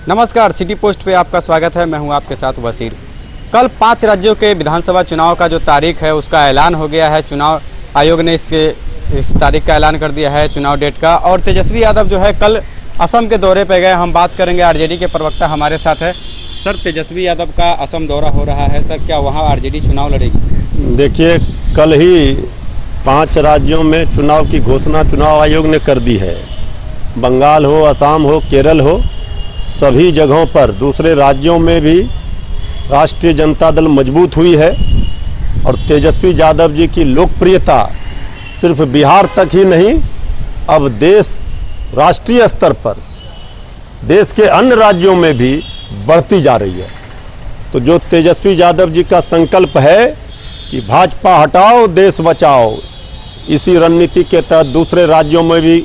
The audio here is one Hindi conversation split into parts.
नमस्कार, सिटी पोस्ट पे आपका स्वागत है। मैं हूं आपके साथ वसीर। कल 5 राज्यों के विधानसभा चुनाव का जो तारीख है उसका ऐलान हो गया है। चुनाव आयोग ने इस तारीख का ऐलान कर दिया है, चुनाव डेट का। और तेजस्वी यादव जो है कल असम के दौरे पे गए। हम बात करेंगे, आरजेडी के प्रवक्ता हमारे साथ है। सर, तेजस्वी यादव का असम दौरा हो रहा है। सर, क्या वहाँ आरजेडी चुनाव लड़ेगी? देखिए, कल ही 5 राज्यों में चुनाव की घोषणा चुनाव आयोग ने कर दी है। बंगाल हो, असम हो, केरल हो, सभी जगहों पर दूसरे राज्यों में भी राष्ट्रीय जनता दल मजबूत हुई है। और तेजस्वी यादव जी की लोकप्रियता सिर्फ बिहार तक ही नहीं, अब राष्ट्रीय स्तर पर देश के अन्य राज्यों में भी बढ़ती जा रही है। तो जो तेजस्वी यादव जी का संकल्प है कि भाजपा हटाओ देश बचाओ, इसी रणनीति के तहत दूसरे राज्यों में भी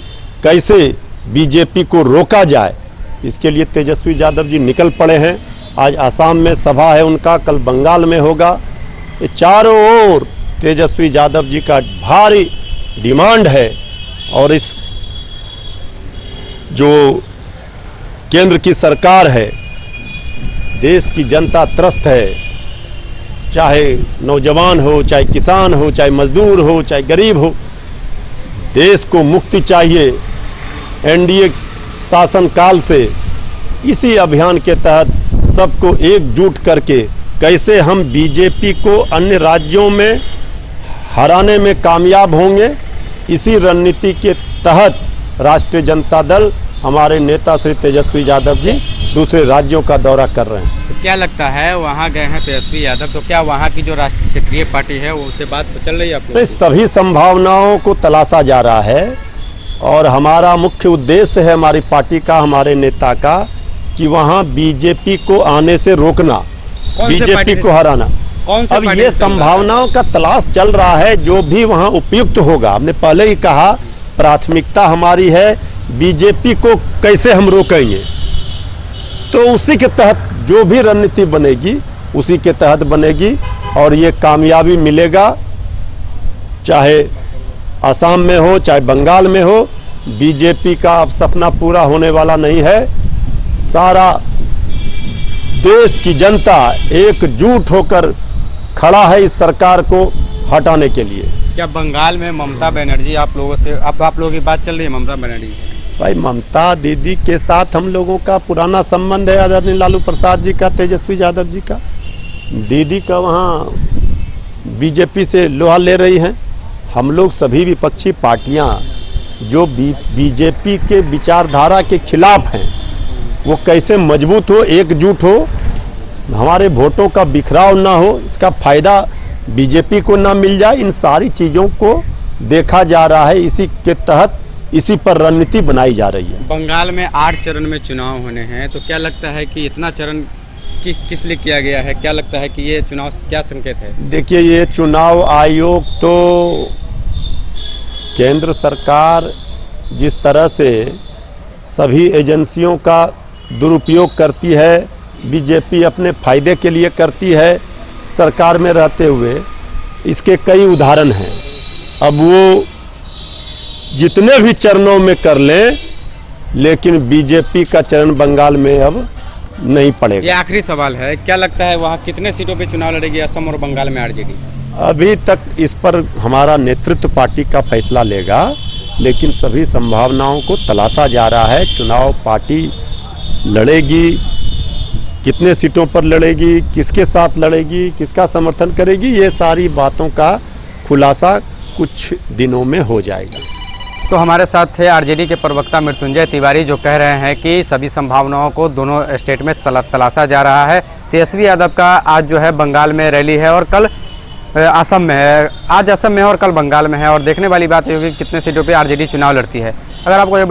कैसे बीजेपी को रोका जाए, इसके लिए तेजस्वी यादव जी निकल पड़े हैं। आज असम में सभा है उनका, कल बंगाल में होगा। ये चारों ओर तेजस्वी यादव जी का भारी डिमांड है। और इस जो केंद्र की सरकार है, देश की जनता त्रस्त है। चाहे नौजवान हो, चाहे किसान हो, चाहे मजदूर हो, चाहे गरीब हो, देश को मुक्ति चाहिए। एनडीए शासनकाल से इसी अभियान के तहत सबको एकजुट करके कैसे हम बीजेपी को अन्य राज्यों में हराने में कामयाब होंगे, इसी रणनीति के तहत राष्ट्रीय जनता दल, हमारे नेता श्री तेजस्वी यादव जी दूसरे राज्यों का दौरा कर रहे हैं। तो क्या लगता है, वहाँ गए हैं तेजस्वी यादव, तो क्या वहाँ की जो राष्ट्रीय क्षेत्रीय पार्टी है उससे बात चल रही है आपको? नहीं, सभी संभावनाओं को तलाशा जा रहा है। और हमारा मुख्य उद्देश्य है हमारी पार्टी का, हमारे नेता का, कि वहाँ बीजेपी को आने से रोकना, बीजेपी को हराना। अब ये संभावनाओं का तलाश चल रहा है। जो भी वहाँ उपयुक्त होगा, हमने पहले ही कहा, प्राथमिकता हमारी है बीजेपी को कैसे हम रोकेंगे। तो उसी के तहत जो भी रणनीति बनेगी उसी के तहत बनेगी और ये कामयाबी मिलेगा। चाहे असम में हो, चाहे बंगाल में हो, बीजेपी का अब सपना पूरा होने वाला नहीं है। सारा देश की जनता एकजुट होकर खड़ा है इस सरकार को हटाने के लिए। क्या बंगाल में ममता बनर्जी आप लोगों की बात चल रही है ममता बनर्जी से? भाई, ममता दीदी के साथ हम लोगों का पुराना संबंध है, आदरणीय लालू प्रसाद जी का, तेजस्वी यादव जी का। दीदी का वहाँ बीजेपी से लोहा ले रही हैं। हम लोग सभी विपक्षी पार्टियां जो बीजेपी के विचारधारा के खिलाफ हैं, वो कैसे मजबूत हो, एकजुट हो, हमारे वोटों का बिखराव ना हो, इसका फायदा बीजेपी को ना मिल जाए, इन सारी चीज़ों को देखा जा रहा है। इसी के तहत इसी पर रणनीति बनाई जा रही है। बंगाल में 8 चरण में चुनाव होने हैं, तो क्या लगता है कि इतना चरण किस लिए किया गया है? क्या लगता है कि ये चुनाव क्या संकेत है? देखिए, ये चुनाव आयोग तो केंद्र सरकार जिस तरह से सभी एजेंसियों का दुरुपयोग करती है, बीजेपी अपने फायदे के लिए करती है सरकार में रहते हुए, इसके कई उदाहरण हैं। अब वो जितने भी चरणों में कर लें, लेकिन बीजेपी का चरण बंगाल में अब नहीं पड़ेगा। ये आखिरी सवाल है, क्या लगता है वहाँ कितने सीटों पे चुनाव लड़ेगी असम और बंगाल में आरजेडी? अभी तक इस पर हमारा नेतृत्व पार्टी का फैसला लेगा, लेकिन सभी संभावनाओं को तलाशा जा रहा है। चुनाव पार्टी लड़ेगी, कितने सीटों पर लड़ेगी, किसके साथ लड़ेगी, किसका समर्थन करेगी, ये सारी बातों का खुलासा कुछ दिनों में हो जाएगा। तो हमारे साथ थे आरजेडी के प्रवक्ता मृत्युंजय तिवारी, जो कह रहे हैं कि सभी संभावनाओं को दोनों स्टेट में तलाशा जा रहा है। तेजस्वी यादव का आज जो है बंगाल में रैली है और कल असम में है। आज असम में है और कल बंगाल में है। और देखने वाली बात ये होगी कितने सीटों पे आरजेडी चुनाव लड़ती है। अगर आपको ये